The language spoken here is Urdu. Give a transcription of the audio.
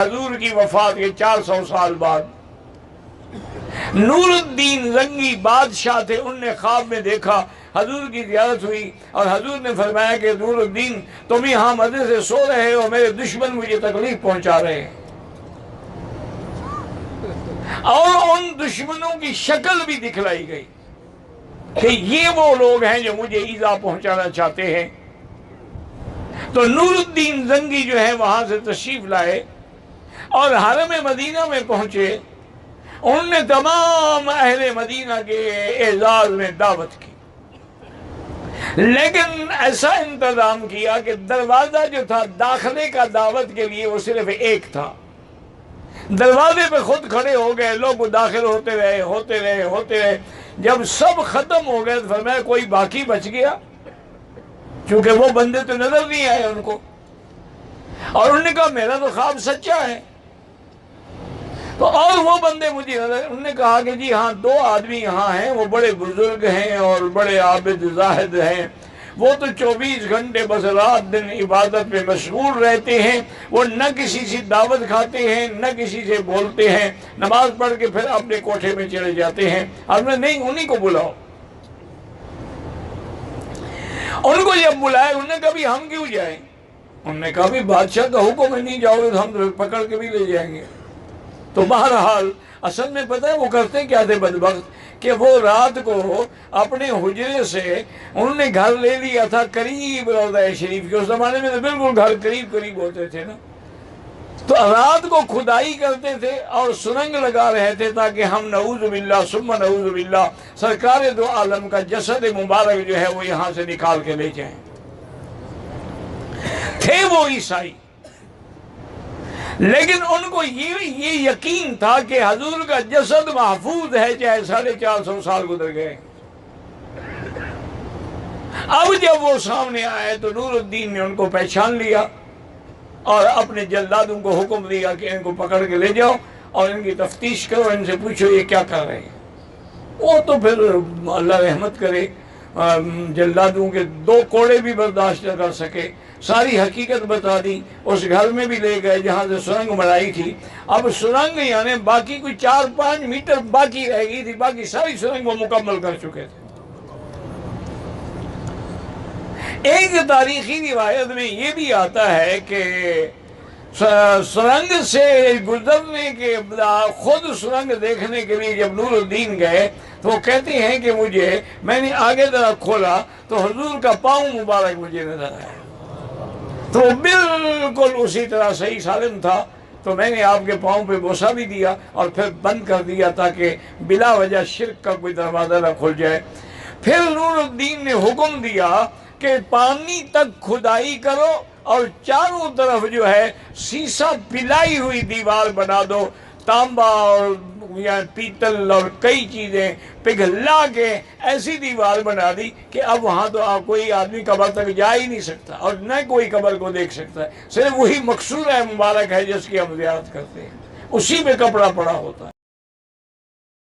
حضور کی وفات کے 400 سال بعد نور الدین زنگی بادشاہ تھے، ان نے خواب میں دیکھا حضور کی زیارت ہوئی اور حضور نے فرمایا کہ نور الدین تم یہاں مزے سے سو رہے ہو، میرے دشمن مجھے تکلیف پہنچا رہے ہیں، اور ان دشمنوں کی شکل بھی دکھلائی گئی کہ یہ وہ لوگ ہیں جو مجھے ایذا پہنچانا چاہتے ہیں۔ تو نور الدین زنگی جو ہے وہاں سے تشریف لائے اور حرم مدینہ میں پہنچے، انہوں نے تمام اہل مدینہ کے اعزاز میں دعوت کی، لیکن ایسا انتظام کیا کہ دروازہ جو تھا داخلے کا دعوت کے لیے وہ صرف ایک تھا، دروازے پہ خود کھڑے ہو گئے، لوگ داخل ہوتے رہے، جب سب ختم ہو گئے تو فرمایا کوئی باقی بچ گیا، چونکہ وہ بندے تو نظر نہیں آئے ان کو، اور انہوں نے کہا میرا تو خواب سچا ہے، تو اور وہ بندے مجھے نظر، انہوں نے کہا کہ جی ہاں 2 آدمی یہاں ہیں، وہ بڑے بزرگ ہیں اور بڑے عابد زاہد ہیں، وہ تو 24 گھنٹے بس رات دن عبادت میں مشغول رہتے ہیں، وہ نہ کسی سے دعوت کھاتے ہیں نہ کسی سے بولتے ہیں، نماز پڑھ کے پھر اپنے کوٹھے میں چلے جاتے ہیں۔ اور میں نہیں، انہی کو بلاؤ۔ ان کو جب بلائے انہوں نے کہا بھی ہم کیوں جائیں؟ انہوں نے کہا بھی بادشاہ کا حکم ہے، نہیں جاؤ گے تو ہم پکڑ کے بھی لے جائیں گے۔ تو بہرحال اصل میں پتہ ہے وہ کرتے کیا تھے بدبخت، کہ وہ رات کو اپنے حجرے سے انہوں نے گھر لے لیا تھا قریب روضہ شریف کے، اس زمانے میں تو بالکل گھر قریب ہوتے تھے نا، تو رات کو کھدائی کرتے تھے اور سرنگ لگا رہے تھے تاکہ ہم نعوذ باللہ ثم نعوذ باللہ سرکار دو عالم کا جسد مبارک جو ہے وہ یہاں سے نکال کے لے جائیں۔ تھے وہ عیسائی، لیکن ان کو یہ یقین تھا کہ حضور کا جسد محفوظ ہے، چاہے 450 سال گزر گئے۔ اب جب وہ سامنے آئے تو نور الدین نے ان کو پہچان لیا اور اپنے جلادوں کو حکم دیا کہ ان کو پکڑ کے لے جاؤ اور ان کی تفتیش کرو، ان سے پوچھو یہ کیا کر رہے ہیں۔ وہ تو پھر اللہ رحمت کرے، جلادوں کے 2 کوڑے بھی برداشت نہ کر سکے، ساری حقیقت بتا دی، اس گھر میں بھی لے گئے جہاں سے سرنگ بنائی تھی۔ اب سرنگ یعنی باقی کوئی 4-5 میٹر باقی رہ گئی تھی، باقی ساری سرنگ وہ مکمل کر چکے تھے۔ ایک تاریخی روایت میں یہ بھی آتا ہے کہ سرنگ سے گزرنے کے بعد خود سرنگ دیکھنے کے لیے جب نور الدین گئے تو وہ کہتے ہیں کہ میں نے آگے ذرا کھولا تو حضور کا پاؤں مبارک مجھے نظر آیا، تو بالکل اسی طرح صحیح سالم تھا، تو میں نے آپ کے پاؤں پہ بوسہ بھی دیا اور پھر بند کر دیا تاکہ بلا وجہ شرک کا کوئی دروازہ نہ کھل جائے۔ پھر نور الدین نے حکم دیا کہ پانی تک کھدائی کرو اور چاروں طرف جو ہے سیسا پلائی ہوئی دیوار بنا دو، تانبا اور یا پیتل اور کئی چیزیں پگھلا کے ایسی دیوار بنا دی کہ اب وہاں تو کوئی آدمی قبر تک جا ہی نہیں سکتا اور نہ کوئی قبر کو دیکھ سکتا ہے، صرف وہی مقصور ہے مبارک ہے جس کی ہم زیارت کرتے ہیں، اسی میں کپڑا پڑا ہوتا ہے۔